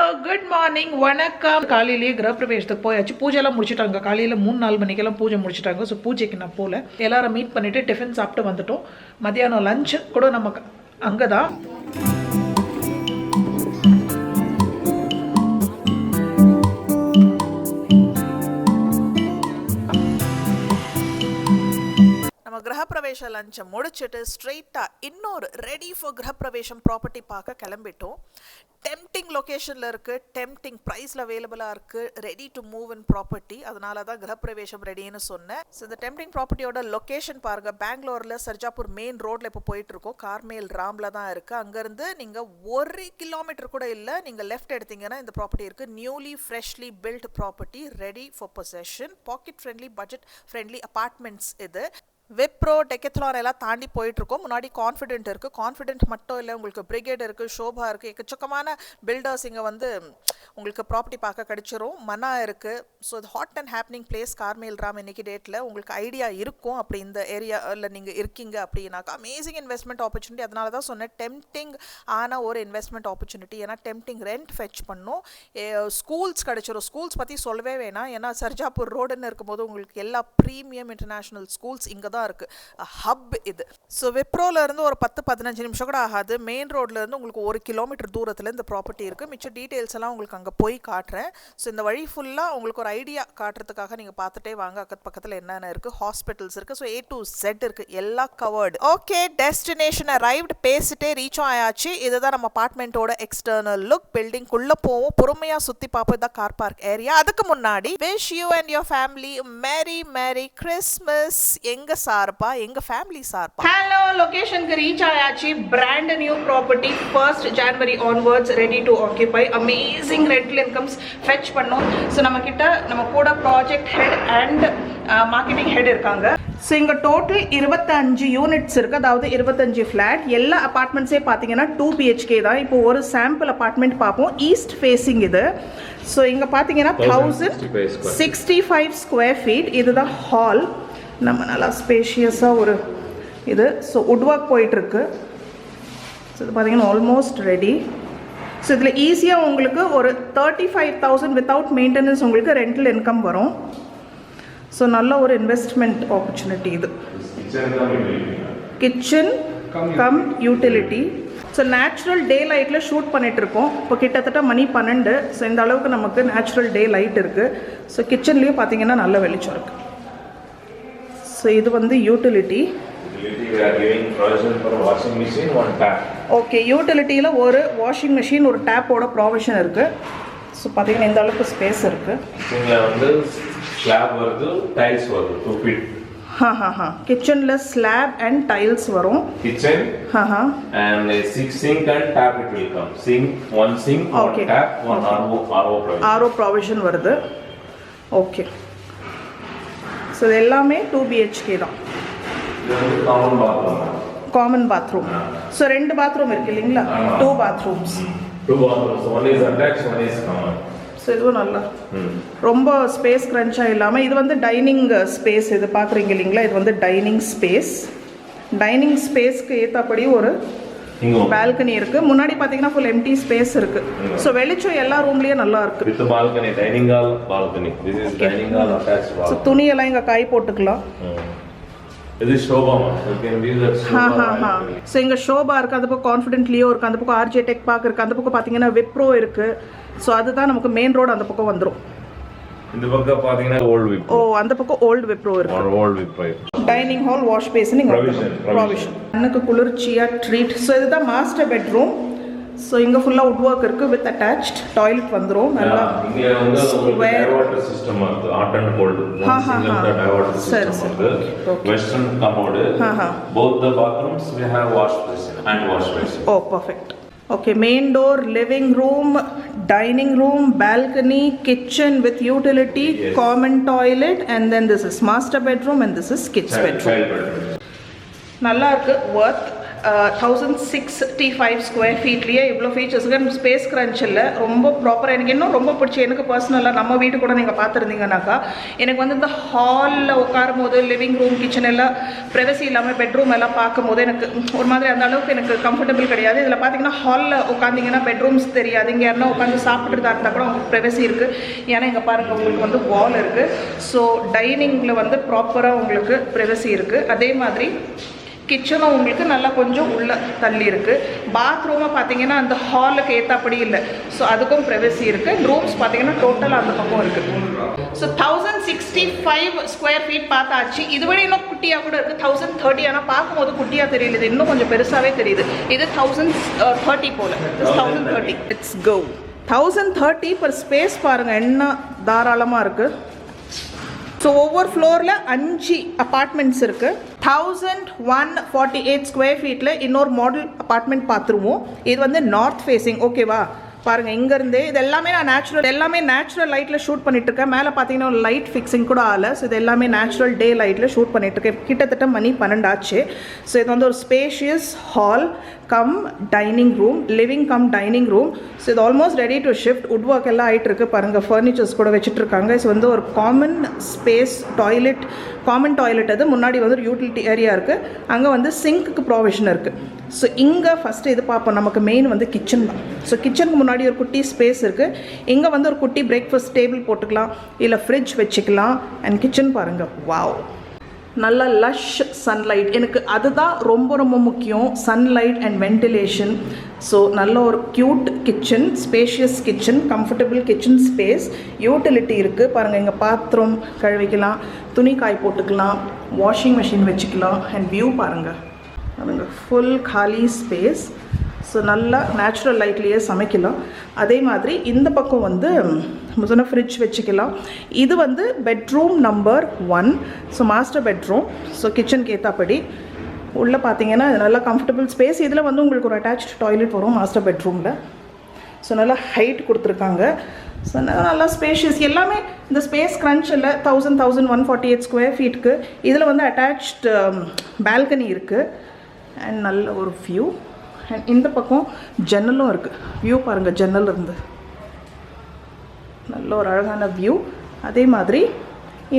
Good morning, வணக்கம். காலையிலேயே கிரகப்பிரவேசத்துக்கு போயாச்சு. பூஜைலாம் முடிச்சுட்டாங்க. காலையில் 3-4 மணிக்கெல்லாம் பூஜை முடிச்சுட்டாங்க. ஸோ பூஜைக்கு நான் போகல. எல்லாரும் மீட் பண்ணிவிட்டு டிஃபன் சாப்பிட்டு வந்துட்டோம். மத்தியானம் லஞ்சு கூட நமக்கு அங்கே தான். கிரகப்பிரவேச லஞ்சை முடிச்சுட்டு ஸ்ட்ரெயிட்டாக இன்னொரு ரெடி ஃபார் கிரகப்பிரவேசம் ப்ராப்பர்ட்டி பார்க்க கிளம்பிட்டோம். டெம்ப்டிங் லொக்கேஷனில் இருக்குது, டெம்ப்டிங் ப்ரைஸில் அவைலபிளாக இருக்குது, ready to move in property. அதனால தான் கிரகப்பிரவேசம் ரெடின்னு சொன்னேன். ஸோ இந்த டெம்ப்டிங் ப்ராப்பர்ட்டியோட லொக்கேஷன் பாருங்கள். பெங்களூரில் சர்ஜாப்பூர் மெயின் ரோட்டில் இப்போ போயிட்டுருக்கோம். கார்மேல் ராமில் தான் இருக்குது. அங்கேருந்து நீங்கள் 1 கிலோமீட்டர் கூட இல்லை, நீங்கள் லெஃப்ட் எடுத்தீங்கன்னா இந்த ப்ராப்பர்ட்டி இருக்குது. Newly freshly built property, ready for possession, pocket friendly, budget friendly apartments. இது விப்ரோ, டெக்கத்லான் எல்லாம் தாண்டி போயிட்டுருக்கோம். முன்னாடி கான்ஃபிடென்ட் இருக்குது. கான்ஃபிடென்ட் மட்டும் இல்லை, உங்களுக்கு பிரிகேட் இருக்குது, ஷோபா இருக்குது, எக்கச்சக்கமான பில்டர்ஸ் இங்கே வந்து உங்களுக்கு ப்ராப்பர்ட்டி பார்க்க கிடச்சிரும். மனா இருக்குது. ஸோ இது hot and happening place Carmel Ram இன்றைக்கி டேட்டில். உங்களுக்கு ஐடியா இருக்கும் அப்படி இந்த ஏரியாவில் நீங்கள் இருக்கீங்க அப்படின்னாக்கா அமேசிங் இன்வெஸ்ட்மெண்ட் ஆப்பர்ச்சுனிட்டி. அதனால தான் சொன்னேன் டெம்ப்டிங் ஆன ஒரு இன்வெஸ்ட்மெண்ட் ஆப்பர்ச்சுனிட்டி. ஏன்னா டெம்ப்டிங் ரெண்ட் ஃபெச் பண்ணும், ஸ்கூல்ஸ் கிடச்சிரும். ஸ்கூல்ஸ் பற்றி சொல்லவே வேணாம். ஏன்னா சர்ஜாப்பூர் ரோடுன்னு இருக்கும்போது உங்களுக்கு எல்லா ப்ரீமியம் இன்டர்நேஷ்னல் ஸ்கூல்ஸ் இங்கே தான் இருக்குது. ஹப் இது. ஸோ விப்ரோல இருந்து ஒரு 10-15 நிமிஷம் கூட ஆகாது. மெயின் ரோட்ல இருந்து உங்களுக்கு 1 கிலோமீட்டர் தூரத்தில் இந்த ப்ராப்பர்ட்டி இருக்குது. மிச்ச டீட்டெயில்ஸ் எல்லாம் உங்களுக்கு அங்கே போய் காட்டுறேன். ஸோ இந்த வழி ஃபுல்லாக உங்களுக்கு ஒரு ஐடியா காட்டுறதுக்காக நீங்கள் பார்த்துட்டே வாங்க. அக்கத்து பக்கத்தில் என்னென்ன இருக்குது, ஹாஸ்பிட்டல்ஸ் இருக்குது. ஸோ A to Z இருக்குது, எல்லாம் கவர்டு. Okay, destination arrived. பேசிட்டே ரீச் ஆயாச்சு. இதுதான் நம்ம அபார்ட்மெண்ட்டோட எக்ஸ்டர்னல் லுக். பில்டிங்குள்ளே போவோம், பொறுமையாக சுற்றி பார்ப்போம். இதான் கார் பார்க் ஏரியா. அதுக்கு முன்னாடி wish you and your family merry Christmas. எங்க சார்பா, எங்க ஃபேமிலி சார்பா. ஹலோ, லொகேஷனுக்கு ரீச் ஆயாச்சு. Brand new property. 1st January onwards ready to ஆக்கியூபை. Amazing rental incomes fetch பண்ணோம். ஸோ நம்ம கூட project head and marketing head இருக்காங்க. ஸோ இங்கே டோட்டல் 25 யூனிட்ஸ் இருக்குது, அதாவது 25 ஃப்ளாட். எல்லா அப்பார்ட்மெண்ட்ஸே பார்த்தீங்கன்னா 2 BHK தான். இப்போ ஒரு சாம்பிள் அப்பார்ட்மெண்ட் பார்ப்போம். ஈஸ்ட் ஃபேஸிங் இது. ஸோ இங்கே பார்த்தீங்கன்னா 1065 ஸ்கொயர் ஃபீட். இதுதான் ஹால். நம்ம நல்லா ஸ்பேஷியஸாக ஒரு இது. ஸோ வுட் ஒர்க் போயிட்டுருக்கு. ஸோ இது பார்த்தீங்கன்னா ஆல்மோஸ்ட் ரெடி. ஸோ இதில் ஈஸியாக உங்களுக்கு ஒரு 35,000 வித்தவுட் மெயின்டெனன்ஸ் உங்களுக்கு ரெண்டல் இன்கம் வரும். ஸோ நல்ல ஒரு இன்வெஸ்ட்மெண்ட் ஆப்பர்ச்சுனிட்டி இது. Kitchen cum utility. So natural day லைட்டில் ஷூட் பண்ணிகிட்ருக்கோம். இப்போ கிட்டத்தட்ட மணி 12. ஸோ இந்த அளவுக்கு நமக்கு நேச்சுரல் டே லைட் இருக்குது. ஸோ கிச்சன்லேயும் பார்த்தீங்கன்னா நல்ல வெளிச்சம் இருக்குது. ஸோ இது வந்து யூட்டிலிட்டி. ஓகே, யூட்டிலிட்டியில் ஒரு வாஷிங் மிஷின், ஒரு டேப்போட ப்ரொவிஷன் இருக்குது. ஸோ பார்த்தீங்கன்னா இந்த அளவுக்கு ஸ்பேஸ் இருக்குது. கிச்சனில் ஸ்லாப் அண்ட் டைல்ஸ் வரும். Kitchen and 6 sink and tap it will come. One sink, one tap, one RO provision வருது. ஓகே, ஸோ இது எல்லாமே 2 BHK தான். Common bathroom. ஸோ 2 பாத்ரூம் இருக்கு இல்லைங்களா? 2 bathrooms. One is attached, one is common. So இதுவும் நல்லா ரொம்ப ஸ்பேஸ் க்ரன்ச்சாக இல்லாமல். இது வந்து டைனிங் ஸ்பேஸ். இது பார்க்குறீங்க இல்லைங்களா? இது வந்து டைனிங் ஸ்பேஸ். டைனிங் ஸ்பேஸ்க்கு ஏற்றபடி ஒரு பால்கனி இருக்கு. முன்னாடி பாத்தீங்கன்னா ஃபுல் எம்டி ஸ்பேஸ் இருக்கு. சோ வெளிச்சம் எல்லா ரூம்லயே நல்லா இருக்கு. With balcony, dining hall, balcony. This is dining hall attached balcony. So துணி எல்லாம் இங்க காய் போட்டுக்கலாம். இது sofa. You can use that sofa. So இங்க ஷோபா இருக்கு. அந்த பக்கம் கான்ஃபிடென்ட் லியோ இருக்கு. அந்த பக்கம் RJ டெக் பார்க் இருக்கு. அந்த பக்கம் பாத்தீங்கன்னா விப்ரோ இருக்கு. சோ அதுதான் நமக்கு மெயின் ரோட். அந்த பக்கம் வந்துரும். இந்த பக்கம் பாத்தீங்கன்னா ஓல்ட் விப்ரோ. ஓ, அந்த பக்கம் ஓல்ட் விப்ரோ இருக்கு. Old Wipro. Dining hall, wash basin இங்க ப்ரொவிஷன். எனக்கு குளிர்ச்சியா ட்ரீட். ஸோ இதுதான் மாஸ்டர் பெட்ரூம். ஸோ இங்கே ஃபுல்லாக வுட் ஒர்க் இருக்குது வித் அட்டாச்ட் டாய்லெட் வந்துடும். நல்லா வாட்டர் சிஸ்டம் வந்து ஹாட் அண்ட் கோல்ட். சரி சரி. Western commode. Both the bathrooms we have wash basin and wash basin. Oh, perfect. Okay, main door, living room, dining room, balcony, kitchen with utility, yes. Common toilet, and then this is master bedroom and this is kids bedroom. Nalla irukku, worth. 1065 square ஃபீட்லேயே இவ்வளோ ஃபீச்சர்ஸுக்கு space crunch இல்லை, ரொம்ப ப்ராப்பராக. எனக்கு இன்னும் ரொம்ப பிடிச்சி, எனக்கு பர்சனலாக நம்ம வீட்டு கூட நீங்கள் பார்த்துருந்தீங்கன்னாக்கா எனக்கு வந்து இந்த ஹாலில் உட்காரும் போது லிவிங் ரூம் கிச்சன் எல்லாம் ப்ரைவசி இல்லாமல் பெட்ரூம் எல்லாம் பார்க்கும்போது எனக்கு ஒரு மாதிரி அந்த அளவுக்கு எனக்கு கம்ஃபர்டபுள் கிடையாது. இதில் பார்த்தீங்கன்னா ஹாலில் உட்காந்திங்கன்னா பெட்ரூம்ஸ் தெரியாது, இங்கே யாருன்னா உட்காந்து சாப்பிட்றதா இருந்தால் கூட உங்களுக்கு ப்ரைவசி இருக்குது. ஏன்னா இங்கே பாருங்கள் உங்களுக்கு வந்து வால் இருக்குது. ஸோ டைனிங்கில் வந்து ப்ராப்பராக உங்களுக்கு ப்ரைவசி இருக்குது. அதே மாதிரி கிச்சனும் உங்களுக்கு நல்லா கொஞ்சம் உள்ளே தள்ளி இருக்குது. பாத்ரூமை பார்த்தீங்கன்னா அந்த ஹாலுக்கு ஏற்றபடி இல்லை, ஸோ அதுக்கும் ப்ரைவசி இருக்குது. ரூம்ஸ் பார்த்தீங்கன்னா டோட்டலாக அந்த பக்கம் இருக்குது. ஸோ 1065 ஸ்கொயர் ஃபீட் பார்த்தாச்சு. இதுவரை இன்னும் குட்டியாக கூட இருக்குது 1030, ஆனால் பார்க்கும்போது குட்டியாக தெரியல, இது இன்னும் கொஞ்சம் பெருசாகவே தெரியுது. இது 1030 போல், 1030. இட்ஸ் கோ 1030 பர் ஸ்பேஸ் பாருங்கள் என்ன தாராளமாக இருக்குது. ஸோ ஒவ்வொரு ஃப்ளோரில் 5 அப்பார்ட்மெண்ட்ஸ் இருக்குது. 1148 ஸ்கொயர் ஃபீட்டில் இன்னொரு மாடல் அப்பார்ட்மெண்ட் பார்த்துருவோம். இது வந்து நார்த் ஃபேஸிங், ஓகேவா? பாருங்கள் இங்கேருந்து இது எல்லாமே நான் நேச்சுரல் லைட்டில் ஷூட் பண்ணிட்டுருக்கேன். மேலே பார்த்தீங்கன்னா ஒரு லைட் ஃபிக்ஸிங் கூட ஆகலை. ஸோ இது எல்லாமே நேச்சுரல் டே லைட்டில் ஷூட் பண்ணிட்டுருக்கேன். கிட்டத்தட்ட மணி 12 ஆச்சு. ஸோ இது வந்து ஒரு spacious hall cum dining room, living cum dining room. So இது almost ready to shift. Wood work எல்லாம் ஆகிட்டு இருக்கு பாருங்கள், ஃபர்னிச்சர்ஸ் கூட வச்சுட்ருக்காங்க. இது வந்து ஒரு common space toilet, common toilet. அது முன்னாடி வந்து ஒரு யூட்டிலிட்டி ஏரியா இருக்குது, அங்கே வந்து சிங்க்கு ப்ராவிஷன் இருக்குது. ஸோ இங்கே ஃபஸ்ட்டு இது பார்ப்போம், நமக்கு மெயின் வந்து கிச்சன் தான். ஸோ கிச்சனுக்கு முன்னாடி ஒரு குட்டி ஸ்பேஸ் இருக்குது. இங்கே வந்து ஒரு குட்டி பிரேக்ஃபாஸ்ட் டேபிள் போட்டுக்கலாம், இல்லை ஃப்ரிட்ஜ் வச்சுக்கலாம். அண்ட் கிச்சன் பாருங்கள், வாவ், நல்ல லஷ் சன்லைட். எனக்கு அதுதான் ரொம்ப ரொம்ப முக்கியம், சன்லைட் அண்ட் வென்டிலேஷன். ஸோ நல்ல ஒரு cute kitchen, spacious kitchen, comfortable kitchen space. Utility இருக்குது பாருங்கள், இங்கே பாத்திரம் கழுவிக்கலாம், துணி காய் போட்டுக்கலாம், வாஷிங் மிஷின் வச்சுக்கலாம். அண்ட் வியூ பாருங்கள், பாருங்கள் ஃபுல் காலி ஸ்பேஸ். ஸோ நல்லா நேச்சுரல் லைட்லேயே சமைக்கலாம். அதே மாதிரி இந்த பக்கம் வந்து முதல்ல ஃப்ரிட்ஜ் வச்சுக்கலாம். இது வந்து bedroom number 1. So master bedroom. So கிச்சனுக்கு ஏற்றபடி உள்ளே பார்த்தீங்கன்னா நல்லா கம்ஃபர்டபுள் ஸ்பேஸ். இதில் வந்து உங்களுக்கு ஒரு அட்டாச்ட் டாய்லெட் வரும் மாஸ்டர் பெட்ரூமில். ஸோ நல்லா ஹைட் கொடுத்துருக்காங்க. ஸோ நல்லா ஸ்பேஷியஸ். எல்லாமே இந்த ஸ்பேஸ் க்ரன்ச் இல்லை. 1148 ஸ்கொயர் ஃபீட்டுக்கு இதில் வந்து அட்டாச்ட் பால்கனி இருக்குது. அண்ட் நல்ல ஒரு வியூ. அண்ட் இந்த பக்கம் ஜன்னலும் இருக்குது. வியூ பாருங்கள், ஜன்னல் இருந்து நல்ல ஒரு அழகான வியூ. அதே மாதிரி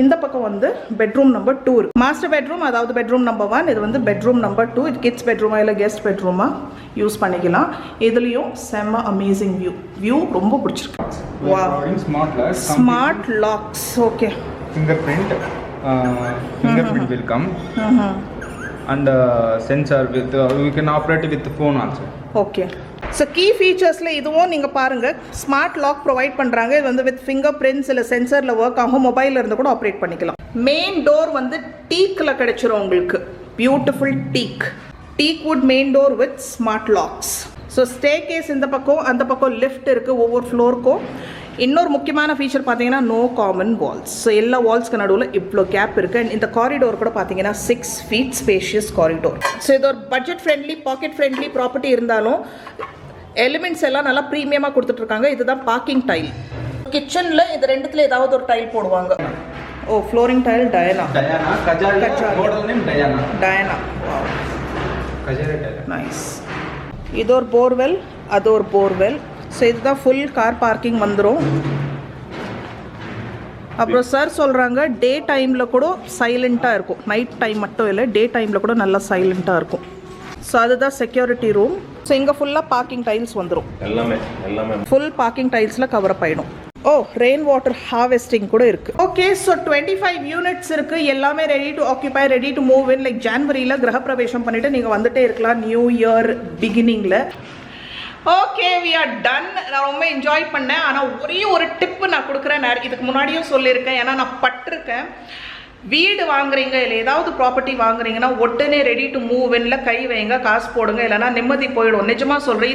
இந்த பக்கம் வந்து பெட்ரூம் நம்பர் 2 இருக்குது. மாஸ்டர் பெட்ரூம், அதாவது பெட்ரூம் நம்பர் 1. இது வந்து பெட்ரூம் நம்பர் 2. இது கிட்ஸ் பெட்ரூமாக இல்லை கெஸ்ட் பெட்ரூமாக யூஸ் பண்ணிக்கலாம். இதுலேயும் செம்ம அமேசிங் வியூ ரொம்ப பிடிச்சிருக்கு. வா, smart locks. Okay, fingerprint will come. And sensor with we can operate with the phone also. Okay. So key ஃபீச்சர்ஸில் இதுவும் நீங்கள் பாருங்கள், ஸ்மார்ட் லாக் ப்ரொவைட் பண்ணுறாங்க. இது வந்து வித் ஃபிங்கர் பிரிண்ட்ஸ் இல்லை சென்சரில் ஒர்க் ஆகும். மொபைலில் இருந்து கூட ஆப்ரேட் பண்ணிக்கலாம். மெயின் டோர் வந்து டீக்கில் கிடைச்சிரும் உங்களுக்கு. Beautiful teak wood main door with smart locks. So staircase இந்த பக்கம், அந்த பக்கம் லிஃப்ட் இருக்குது ஒவ்வொரு ஃப்ளோருக்கும். இன்னொரு முக்கியமான ஃபீச்சர் பார்த்தீங்கன்னா நோ காமன் வால்ஸ். ஸோ எல்லா வால்ஸ்க்கு நடுவில் இவ்வளோ கேப் இருக்குது. அண்ட் இந்த காரிடோர் கூட பார்த்தீங்கன்னா 6 feet ஸ்பேஷியஸ் காரிடோர். ஸோ இது ஒரு budget friendly, packet friendly property இருந்தாலும் எலிமெண்ட்ஸ் எல்லாம் நல்லா ப்ரீமியமாக கொடுத்துட்ருக்காங்க. இதுதான் பார்க்கிங் டைல். கிச்சனில் இது ரெண்டுத்தில் ஏதாவது ஒரு டைல் போடுவாங்க. ஓ, ஃப்ளோரிங் டைல் டயானா. நைஸ். இது ஒரு போர்வெல், அது ஒரு போர்வெல். ஸோ இதுதான் ஃபுல் கார் பார்க்கிங் வந்துடும். அப்புறம் சார் சொல்கிறாங்க டே டைமில் கூட சைலண்ட்டாக இருக்கும். நைட் டைம் மட்டும் இல்லை, டே டைமில் கூட நல்லா சைலண்ட்டாக இருக்கும். ஸோ அதுதான் செக்யூரிட்டி ரூம். ஸோ இங்கே ஃபுல்லாக பார்க்கிங் டைல்ஸ் வந்துடும். எல்லாமே ஃபுல் பார்க்கிங் டைல்ஸில் கவர் அப் ஆகிடும். ஓ, ரெயின் வாட்டர் ஹார்வெஸ்டிங் கூட இருக்குது. ஓகே, ஸோ 25 யூனிட்ஸ் இருக்குது. எல்லாமே ready to occupy, ready to move in. Like ஜான்வரியில் கிரகப்பிரவேசம் பண்ணிவிட்டு நீங்கள் வந்துட்டே இருக்கலாம் நியூ இயர் பிகினிங்கில். Okay, we are done. நான் ரொம்ப என்ஜாய் பண்ணேன். ஆனால் ஒரே ஒரு டிப்பு நான் கொடுக்குறேன். இதுக்கு முன்னாடியும் சொல்லியிருக்கேன், ஏன்னா நான் பட்டிருக்கேன். வீடு வாங்குறீங்க இல்லை ஏதாவது ப்ராப்பர்ட்டி வாங்குறீங்கன்னா உடனே ரெடி டு மூவ் இன்ல கை வைங்க, காசு போடுங்க, இல்லைனா நிம்மதி போயிடும். நிஜமாக சொல்கிறேன்,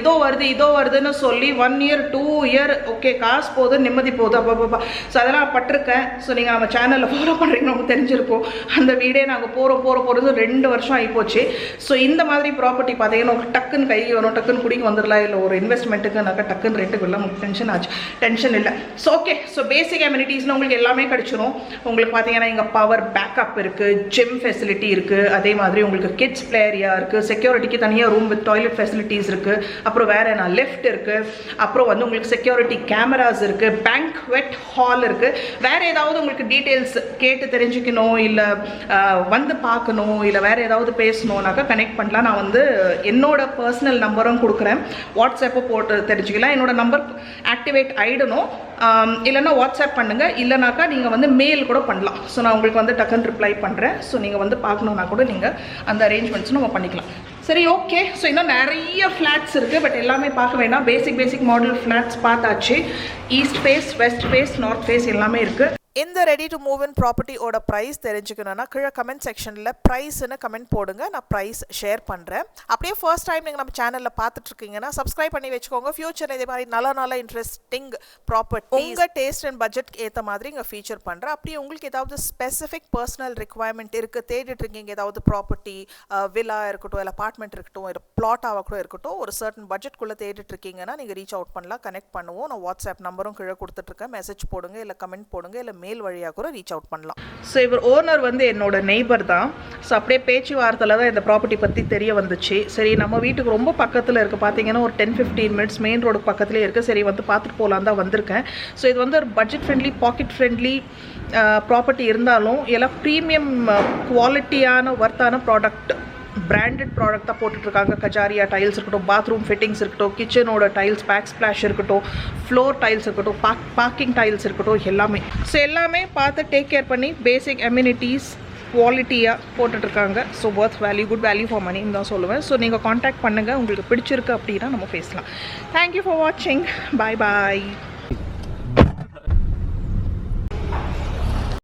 இதோ வருதுன்னு சொல்லி 1 year 2 year ஓகே காசு போகுது, நிம்மதி போகுது, அப்பப்பா. ஸோ அதெல்லாம் பட்டிருக்கேன். ஸோ நீங்கள் நம்ம சேனலில் ஃபாலோ பண்ணுறீங்க, நமக்கு தெரிஞ்சிருக்கும். அந்த வீடே நாங்கள் போகிறது 2 வருஷம் ஆகிப்போச்சு. ஸோ இந்த மாதிரி ப்ராப்பர்ட்டி பார்த்தீங்கன்னா டக்குன்னு கை வரும், டக்குன்னு குடிக்கு வந்துடலாம். இல்லை ஒரு இன்வெஸ்ட்மெண்ட்டுக்குனாக்கா டக்குன்னு ரெண்ட்டுக்கு இல்லை, உங்களுக்கு டென்ஷன் ஆச்சு, டென்ஷன் இல்லை. ஸோ ஓகே, ஸோ பேசிக் அம்யூனிட்டிஸ்னு உங்களுக்கு எல்லாமே கிடச்சிரும். உங்களுக்கு பார்த்தீங்கன்னா இங்கே பவர், பவர் பேக்கப் இருக்குது, ஜிம் ஃபெசிலிட்டி இருக்குது, அதே மாதிரி உங்களுக்கு கிட்ஸ் ப்ளே ஏரியா இருக்குது, செக்யூரிட்டிக்கு தனியாக ரூம் வித் டாய்லெட் ஃபெசிலிட்டிஸ் இருக்குது, அப்புறம் வேறு என்ன லிஃப்ட் இருக்குது, அப்புறம் வந்து உங்களுக்கு செக்யூரிட்டி கேமராஸ் இருக்குது, பேங்க்வெட் ஹால் இருக்குது. வேறு ஏதாவது உங்களுக்கு டீட்டெயில்ஸ் கேட்டு தெரிஞ்சுக்கணும், இல்லை வந்து பார்க்கணும், இல்லை வேறு ஏதாவது பேசணுன்னாக்கா கனெக்ட் பண்ணலாம். நான் வந்து என்னோட பர்சனல் நம்பரும் கொடுக்குறேன், வாட்ஸ்அப்பை போட்டு தெரிஞ்சுக்கலாம். என்னோட நம்பர் ஆக்டிவேட் ஆகிடணும், இல்லைன்னா வாட்ஸ்அப் பண்ணுங்கள், இல்லைனாக்கா நீங்கள் வந்து மெயில் கூட பண்ணலாம். ஸோ நான் உங்களுக்கு வந்து டக்குன்னு ரிப்ளை பண்ணுறேன். ஸோ நீங்கள் வந்து பார்க்கணுன்னா கூட நீங்கள் அந்த அரேஞ்ச்மெண்ட்ஸும் நம்ம பண்ணிக்கலாம். சரி, ஓகே. ஸோ இன்னும் நிறைய ஃப்ளாட்ஸ் இருக்குது, பட் எல்லாமே பார்க்க வேண்டாம். பேசிக் மாடல் ஃப்ளாட்ஸ் பார்த்தாச்சு. East face, west face, north face எல்லாமே இருக்குது. இந்த ரெடி டு மூவ் இன் ப்ராப்பர்ட்டியோட ப்ரைஸ் தெரிஞ்சுக்கணுன்னா கீழே கமெண்ட் செக்ஷனில் ப்ரைஸ்ன்னு கமெண்ட் போடுங்க, நான் ப்ரைஸ் ஷேர் பண்ணுறேன். அப்படியே ஃபர்ஸ்ட் டைம் நீங்கள் நம்ம சேனலில் பார்த்துட்ருக்கீங்கன்னா சப்ஸ்கிரைப் பண்ணி வச்சுக்கோங்க. ஃபியூச்சர் இதே மாதிரி நல்ல இன்ட்ரெஸ்டிங் ப்ராப்பர்ட்டி உங்கள் டேஸ்ட் அண்ட் பட்ஜெட்க்கு ஏற்ற மாதிரி இங்கே ஃபீச்சர் பண்ணுறேன். அப்படியே உங்களுக்கு ஏதாவது ஸ்பெசிஃபிக் பர்சனல் ரிக்வயர்மெண்ட் இருக்குது, தேடிட்டு இருக்கீங்க, ஏதாவது ப்ராப்பர்ட்டி வில்லா இருக்கட்டும், இல்லை அப்பார்ட்மெண்ட் இருக்கட்டும், இல்லை பிளாட்டாக கூட இருக்கட்டும், ஒரு சர்டன் பட்ஜெட்குள்ளே தேடிட்டு இருக்கீங்கன்னா நீங்கள் ரீச் அவுட் பண்ணலாம், கனெக்ட் பண்ணுவோம். நான் வாட்ஸ்அப் நம்பரும் கீழே கொடுத்துட்ருக்கேன், மெசேஜ் போடுங்க, இல்லை கமெண்ட் போடுங்க, இல்லை மெயில் வழியாக கூட ரீச் அவுட் பண்ணலாம். ஸோ இவர் ஓனர் வந்து என்னோட நெய்பர் தான். ஸோ அப்படியே பேச்சுவார்த்தையில் தான் இந்த ப்ராப்பர்ட்டி பற்றி தெரிய வந்துச்சு. சரி, நம்ம வீட்டுக்கு ரொம்ப பக்கத்தில் இருக்குது, பார்த்தீங்கன்னா ஒரு 10-15 மினிட்ஸ் மெயின் ரோடு பக்கத்துலேயே இருக்குது. சரி, வந்து பார்த்துட்டு போகலான் தான் வந்திருக்கேன். ஸோ இது வந்து ஒரு budget friendly, packet friendly property இருந்தாலும் எல்லாம் ப்ரீமியம் குவாலிட்டியான ஒர்த்தான ப்ராடக்ட், பிராண்டட் ப்ராடக்ட் தான் போட்டுட்ருக்காங்க. கஜாரியா டைல்ஸ் இருக்கட்டும், பாத்ரூம் ஃபிட்டிங்ஸ் இருக்கட்டும், கிச்சனோட டைல்ஸ், பேக் ஸ்ப்ளாஷ் இருக்கட்டும், ஃப்ளோர் டைல்ஸ் இருக்கட்டும், பார்க்கிங் டைல்ஸ் இருக்கட்டும், எல்லாமே. ஸோ எல்லாமே பார்த்து டேக் கேர் பண்ணி பேசிக் அம்யூனிட்டிஸ் குவாலிட்டியாக போட்டுட்ருக்காங்க. So worth value, good value for மணின்னு தான் சொல்லுவேன். ஸோ நீங்கள் காண்டாக்ட் பண்ணுங்கள், உங்களுக்கு பிடிச்சிருக்கு அப்படின்னா நம்ம பேசலாம். தேங்க்யூ ஃபார் வாட்சிங். பாய் பாய்.